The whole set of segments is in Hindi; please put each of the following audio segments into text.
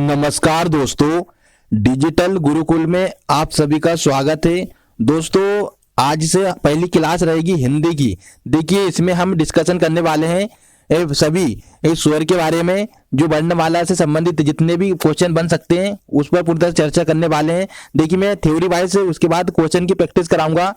नमस्कार दोस्तों, डिजिटल गुरुकुल में आप सभी का स्वागत है। दोस्तों, आज से पहली क्लास रहेगी हिंदी की। देखिए, इसमें हम डिस्कशन करने वाले हैं सभी इस स्वर के बारे में, जो वर्णमाला से संबंधित जितने भी क्वेश्चन बन सकते हैं उस पर पूरी तरह चर्चा करने वाले हैं। देखिए, मैं थ्योरी वाइज से उसके बाद क्वेश्चन की प्रैक्टिस कराऊंगा।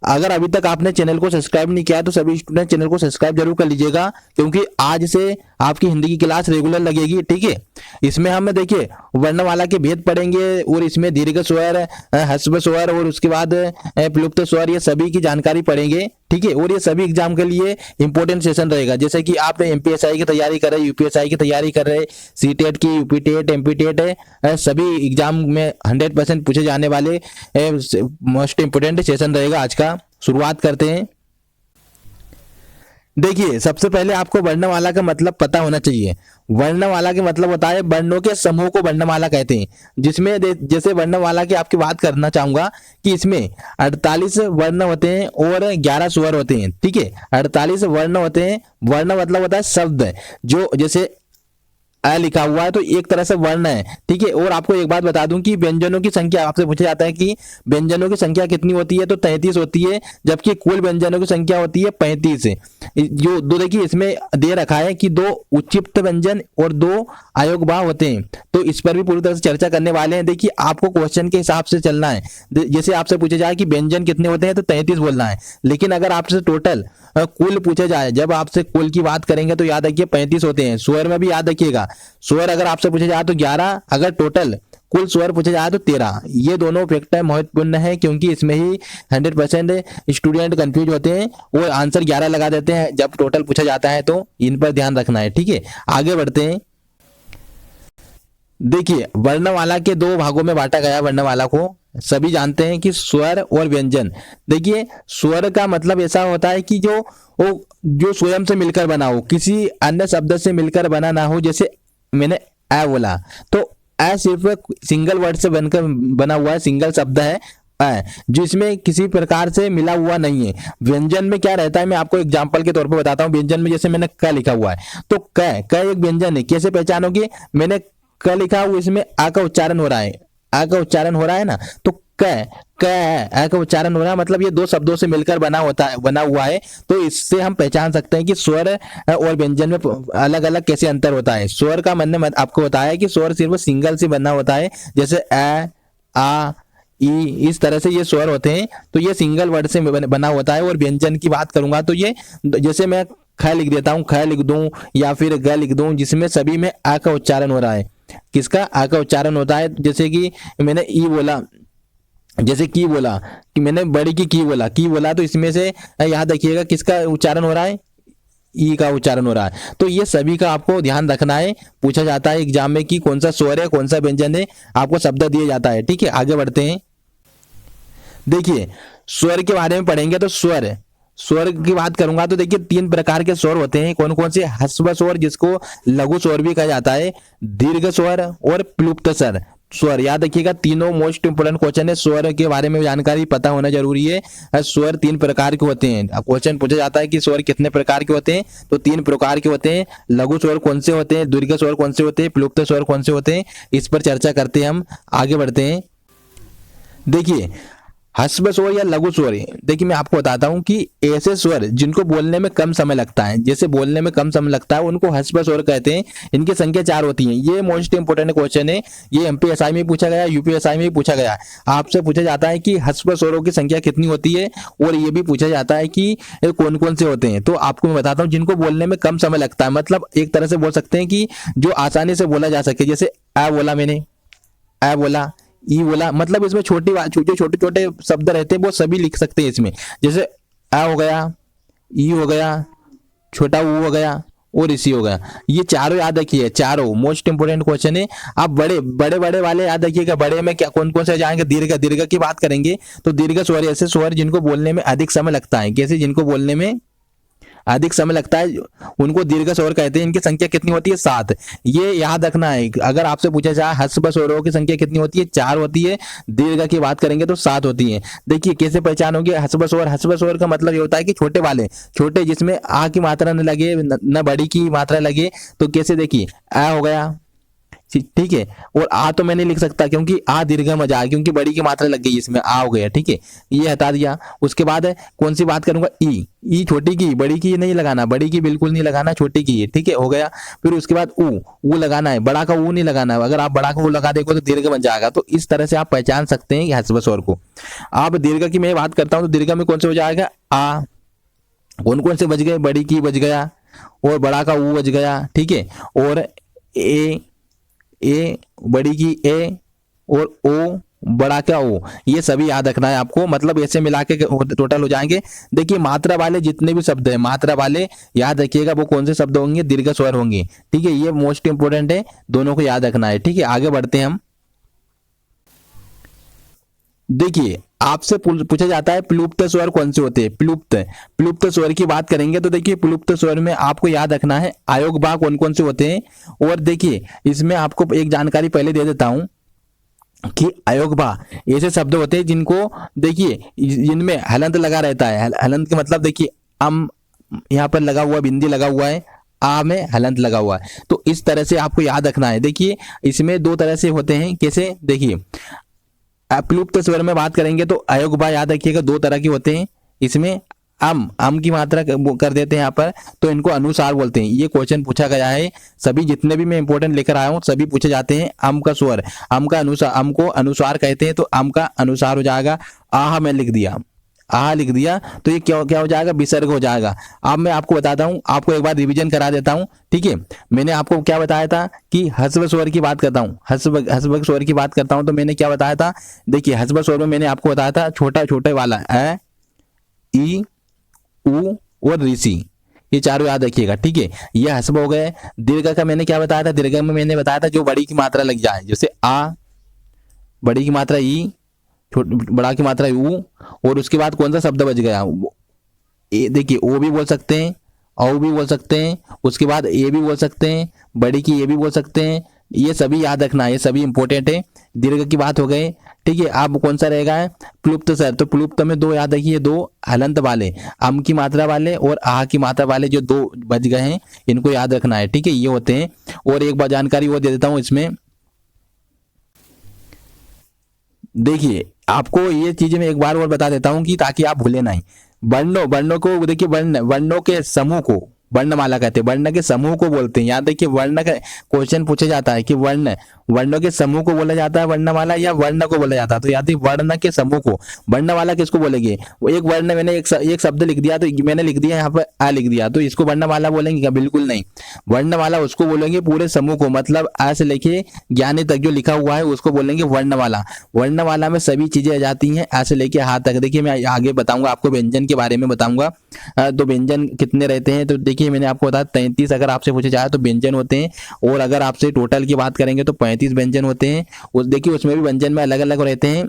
अगर अभी तक आपने चैनल को सब्सक्राइब नहीं किया तो सभी स्टूडेंट चैनल को सब्सक्राइब जरूर कर लीजिएगा, क्योंकि आज से आपकी हिंदी की क्लास रेगुलर लगेगी। ठीक है, इसमें हम देखिए वर्णमाला के भेद पढ़ेंगे और इसमें दीर्घ स्वर, ह्रस्व स्वर और उसके बाद प्लुप्त स्वर, ये सभी की जानकारी पढ़ेंगे। ठीक है, और ये सभी एग्जाम के लिए इंपॉर्टेंट सेशन रहेगा। जैसे कि आप एमपीएसआई की तैयारी कर रहे, यूपीएसआई की तैयारी कर रहे, सीटेट की, यूपीटेट, एमपीटेट है, सभी एग्जाम में 100% पूछे जाने वाले मोस्ट इंपोर्टेंट सेशन रहेगा आज का। शुरुआत करते हैं। देखिए, सबसे पहले आपको वर्णमाला का मतलब पता होना चाहिए। वर्णमाला के मतलब होता है वर्णों के समूह को वर्णमाला कहते हैं, जिसमें जैसे वर्णमाला की आपकी बात करना चाहूंगा कि इसमें 48 वर्ण होते हैं और 11 स्वर होते हैं। ठीक है, 48 वर्ण होते हैं। वर्ण मतलब होता है शब्द, जो जैसे अ लिखा हुआ है तो एक तरह से वर्ण है। ठीक है, और आपको एक बात बता दूं कि व्यंजनों की संख्या आपसे पूछा जाता है कि व्यंजनों की संख्या कितनी होती है, तो 33 होती है, जबकि कुल व्यंजनों की संख्या होती है 35। जो दो देखिए इसमें दे रखा है कि 2 उच्चिप्त व्यंजन और 2 अयोगभाव होते हैं, तो इस पर भी पूरी तरह से चर्चा करने वाले हैं। देखिए, आपको क्वेश्चन के हिसाब से चलना है। जैसे आपसे पूछा जाए कि व्यंजन कितने होते हैं तो 33 बोलना है, लेकिन अगर आपसे टोटल कुल पूछे जाए, जब आपसे कुल की बात करेंगे तो याद रखिए 35 होते हैं। स्वर में भी याद रखिएगा, स्वर अगर आपसे पूछे जाए तो 11, अगर टोटल कुल स्वर पूछे जाए तो 13। ये दोनों फैक्टर महत्वपूर्ण है, क्योंकि इसमें ही 100% स्टूडेंट कंफ्यूज होते हैं और आंसर 11 लगा देते हैं जब टोटल पूछा जाता है, तो इन पर ध्यान रखना है। ठीक है, आगे बढ़ते हैं। देखिए, वर्णमाला के 2 भागों में बांटा गया। वर्णमाला को सभी जानते हैं कि स्वर और व्यंजन। देखिए, स्वर का मतलब ऐसा होता है कि जो स्वयं से मिलकर बना हो, किसी अन्य शब्द से मिलकर बना ना हो। जैसे मैंने अ बोला तो अ सिर्फ सिंगल वर्ड से बनकर बना हुआ है, सिंगल शब्द है अ, जो इसमें किसी प्रकार से मिला हुआ नहीं है। व्यंजन में क्या रहता है, मैं आपको एग्जांपल के तौर पर बताता हूँ। व्यंजन में जैसे मैंने क लिखा हुआ है, तो क एक व्यंजन है। कैसे पहचानोगे? मैंने क लिखा हुआ, इसमें आ का उच्चारण हो रहा है, आ का उच्चारण हो रहा है ना, तो क आ का उच्चारण हो रहा है, मतलब ये 2 शब्दों से मिलकर बना हुआ है। तो इससे हम पहचान सकते हैं कि स्वर और व्यंजन में अलग अलग कैसे अंतर होता है। स्वर का मैंने आपको बताया कि स्वर सिर्फ सिंगल से बना होता है, जैसे अ, आ, ई, इस तरह से ये स्वर होते हैं, तो ये सिंगल वर्ड से बना होता है। और व्यंजन की बात करूंगा तो ये जैसे मैं ख लिख देता हूँ, ख लिख दूं या फिर ग लिख दूं, जिसमें सभी में आ का उच्चारण हो रहा है। किसका? आ का उच्चारण होता है। जैसे कि मैंने ई बोला, जैसे की बोला, कि मैंने बड़ी की बोला, तो इसमें से याद रखिएगा किसका उच्चारण हो रहा है? ई का उच्चारण हो रहा है। तो ये सभी का आपको ध्यान रखना है। पूछा जाता है एग्जाम में कि कौन सा स्वर है, कौन सा व्यंजन है, आपको शब्द दिया जाता है। ठीक है, आगे बढ़ते हैं। देखिए, स्वर के बारे में पढ़ेंगे तो स्वर की बात करूंगा तो देखिए 3 प्रकार के स्वर होते हैं। कौन कौन से? ह्रस्व स्वर, जिसको लघु स्वर भी कहा जाता है, दीर्घ स्वर और प्लुप्त स्वर। याद रखिएगा, तीनों मोस्ट इंपोर्टेंट क्वेश्चन है। स्वर के बारे में जानकारी पता होना जरूरी है। स्वर 3 प्रकार के होते हैं। क्वेश्चन पूछा जाता है कि स्वर कितने प्रकार के होते हैं, तो 3 प्रकार के होते हैं। लघु स्वर कौन से होते हैं, दीर्घ स्वर कौन से होते हैं, प्लुप्त स्वर कौन से होते हैं, इस पर चर्चा करते हैं हम। आगे बढ़ते हैं। देखिए, ह्रस्व स्वर या लघु स्वर, देखिए मैं आपको बताता हूं कि ऐसे स्वर जिनको बोलने में कम समय लगता है, जैसे बोलने में कम समय लगता है, उनको ह्रस्व स्वर कहते हैं। इनकी संख्या 4 होती है। ये मोस्ट इंपोर्टेंट क्वेश्चन है। ये एमपीएसआई में पूछा गया, यूपीएसआई में भी पूछा गया। आपसे पूछा जाता है कि ह्रस्व स्वरों की संख्या कितनी होती है, और ये भी पूछा जाता है कि कौन कौन से होते हैं। तो आपको मैं बताता हूँ, जिनको बोलने में कम समय लगता है, मतलब एक तरह से बोल सकते हैं कि जो आसानी से बोला जा सके। जैसे अ बोला मैंने, अ बोला, ई बोला, मतलब इसमें जो छोटे छोटे शब्द रहते हैं वो सभी लिख सकते हैं इसमें। जैसे आ हो गया, ई हो गया, छोटा ऊ हो गया और इसी हो गया। ये चारों याद रखिए, चारों मोस्ट इंपोर्टेंट क्वेश्चन है। आप बड़े वाले याद रखिएगा। बड़े में क्या कौन कौन से जाएंगे? दीर्घ की बात करेंगे तो दीर्घ स्वर ऐसे स्वर जिनको बोलने में अधिक समय लगता है। कैसे? जिनको बोलने में अधिक समय लगता है उनको दीर्घ स्वर कहते हैं। इनकी संख्या कितनी होती है? 7। ये याद रखना है। अगर आपसे पूछा जाए ह्रस्व स्वरों की संख्या कितनी होती है? 4 होती है। दीर्घ की बात करेंगे तो 7 होती है। देखिए कैसे पहचानोगे ह्रस्व स्वर? ह्रस्व स्वर का मतलब ये होता है कि छोटे वाले, छोटे जिसमें आ की मात्रा न लगे, न बड़ी की मात्रा लगे। तो कैसे? देखिए, आ हो गया, ठीक है। और आ तो मैं नहीं लिख सकता क्योंकि आ दीर्घ में जा, क्योंकि बड़ी की मात्रा लग गई इसमें, आ हो गया, ठीक है, ये हटा दिया। उसके बाद कौन सी बात करूंगा, ई छोटी की, बड़ी की नहीं लगाना, बड़ी की बिल्कुल नहीं लगाना, छोटी की, ठीक है, हो गया। फिर उसके बाद ऊ लगाना है, बड़ा का ऊ नहीं लगाना है, अगर आप बड़ा का ऊ लगा देंगे तो दीर्घ बन जाएगा। तो इस तरह से आप पहचान सकते हैं ह्रस्व स्वर को। आप दीर्घ की मैं बात करता हूं तो दीर्घ में कौन से हो जाएगा, आ, कौन कौन से बच गए, बड़ी की बच गया और बड़ा का ऊ बच गया, ठीक है, और ए बड़ी की ए और ओ बड़ा का ओ, ये सभी याद रखना है आपको। मतलब ऐसे मिला के टोटल हो जाएंगे। देखिए मात्रा वाले जितने भी शब्द है, मात्रा वाले याद रखिएगा वो कौन से शब्द होंगे, दीर्घ स्वर होंगे, ठीक है, ये मोस्ट इंपोर्टेंट है, दोनों को याद रखना है, ठीक है। आगे बढ़ते हैं हम। देखिए आपसे पूछा जाता है प्लुप्त स्वर कौन से होते हैं, प्लुप्त स्वर की बात करेंगे तो देखिए प्लुप्त स्वर में आपको याद रखना है अयोग भाग कौन कौन से होते हैं। और देखिए इसमें आपको एक जानकारी पहले दे देता हूं कि अयोग भाग ऐसे शब्द होते हैं जिनको देखिए जिनमें हलंत लगा रहता है। हलंत के मतलब देखिए अम यहाँ पर लगा हुआ, बिंदी लगा हुआ है, आ में हलंत लगा हुआ है, तो इस तरह से आपको याद रखना है। देखिए इसमें दो तरह से होते हैं, कैसे, देखिए प्लुप्त स्वर में बात करेंगे तो अयोग भाग याद रखिएगा दो तरह के होते हैं। इसमें अम की मात्रा कर देते हैं यहाँ पर, तो इनको अनुसार बोलते हैं। ये क्वेश्चन पूछा गया है, सभी जितने भी मैं इंपोर्टेंट लेकर आया हूँ सभी पूछे जाते हैं। अम का स्वर, अम का अनुसार, अम को अनुसार कहते हैं, तो अम का अनुसार हो जाएगा। आह मैं लिख दिया, आह लिख दिया तो ये क्या हो जाएगा, विसर्ग हो जाएगा। अब मैं आपको बताता हूँ, आपको एक बार रिवीजन करा देता हूँ, ठीक है। मैंने आपको क्या बताया था कि ह्रस्व स्वर की बात करता हूँ, ह्रस्व स्वर की बात करता हूँ तो मैंने क्या बताया था, देखिए ह्रस्व स्वर में मैंने आपको बताया था छोटा छोटे वाला अ, ई, उ और ऋषि, ये चारों याद रखिएगा, ठीक है। ये ह्रस्व हो गए। दीर्घ का मैंने क्या बताया था, दीर्घ में मैंने बताया था जो बड़ी की मात्रा लग जाए, जैसे आ, बड़ी की मात्रा ई, बड़ा की मात्रा ऊ, और उसके बाद कौन सा शब्द बच गया, देखिए ओ भी बोल सकते हैं, औ भी बोल सकते हैं, उसके बाद ए भी बोल सकते हैं, बड़ी की ए भी बोल सकते हैं। ये सभी याद रखना है, ये सभी इंपॉर्टेंट है। दीर्घ की बात हो गई, ठीक है। अब कौन सा रहेगा है प्लुप्त स्वर, तो प्लुप्त में दो याद रखिए, दो हलंत वाले, अम की मात्रा वाले और आह की मात्रा वाले जो दो बच गए हैं इनको याद रखना है, ठीक है, ये होते हैं। और एक बार जानकारी वो दे देता हूं इसमें, देखिए आपको ये चीजें मैं एक बार और बता देता हूं कि ताकि आप भूले नहीं। वर्णों को देखिए, वर्णों के समूह को वर्णमाला कहते हैं, वर्ण के समूह को बोलते हैं। याद देखिए वर्ण का क्वेश्चन पूछा जाता है कि वर्णों के समूह को बोला जाता है वर्णमाला या वर्ण को बोला जाता है, तो याद वर्ण के समूह को। वर्णमाला किसको बोलेंगे, वो एक वर्ण मैंने एक शब्द लिख दिया, तो मैंने लिख दिया यहाँ पर आ लिख दिया, तो इसको वर्णमाला बोलेंगे क्या, बिल्कुल नहीं। वर्णमाला उसको बोलेंगे पूरे समूह को, मतलब आ से लेके ज्ञानी तक जो लिखा हुआ है उसको बोलेंगे वर्णमाला। वर्णमाला में सभी चीजें आ जाती हैं आ से लेके हाथ तक। देखिए मैं आगे बताऊंगा आपको, व्यंजन के बारे में बताऊंगा। तो व्यंजन कितने रहते हैं, तो देखिए मैंने आपको बताया 33 अगर आपसे पूछे जाए तो व्यंजन होते हैं, और अगर आपसे टोटल की बात करेंगे तो 35 व्यंजन होते हैं। उस देखिए उसमें भी व्यंजन में अलग अलग रहते हैं,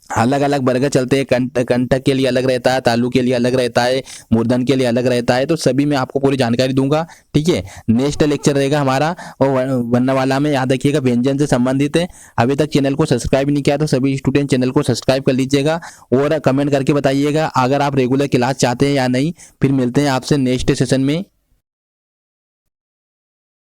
अलग अलग वर्ग चलते हैं। कंटक के लिए अलग रहता है, तालु के लिए अलग रहता है, मूर्धन के लिए अलग रहता है, तो सभी मैं आपको पूरी जानकारी दूंगा, ठीक है। नेक्स्ट लेक्चर रहेगा हमारा और वर्णमाला में, याद रखिएगा व्यंजन से संबंधित है। अभी तक चैनल को सब्सक्राइब नहीं किया तो सभी स्टूडेंट चैनल को सब्सक्राइब कर लीजिएगा और कमेंट करके बताइएगा अगर आप रेगुलर क्लास चाहते हैं या नहीं। फिर मिलते हैं आपसे नेक्स्ट सेशन में।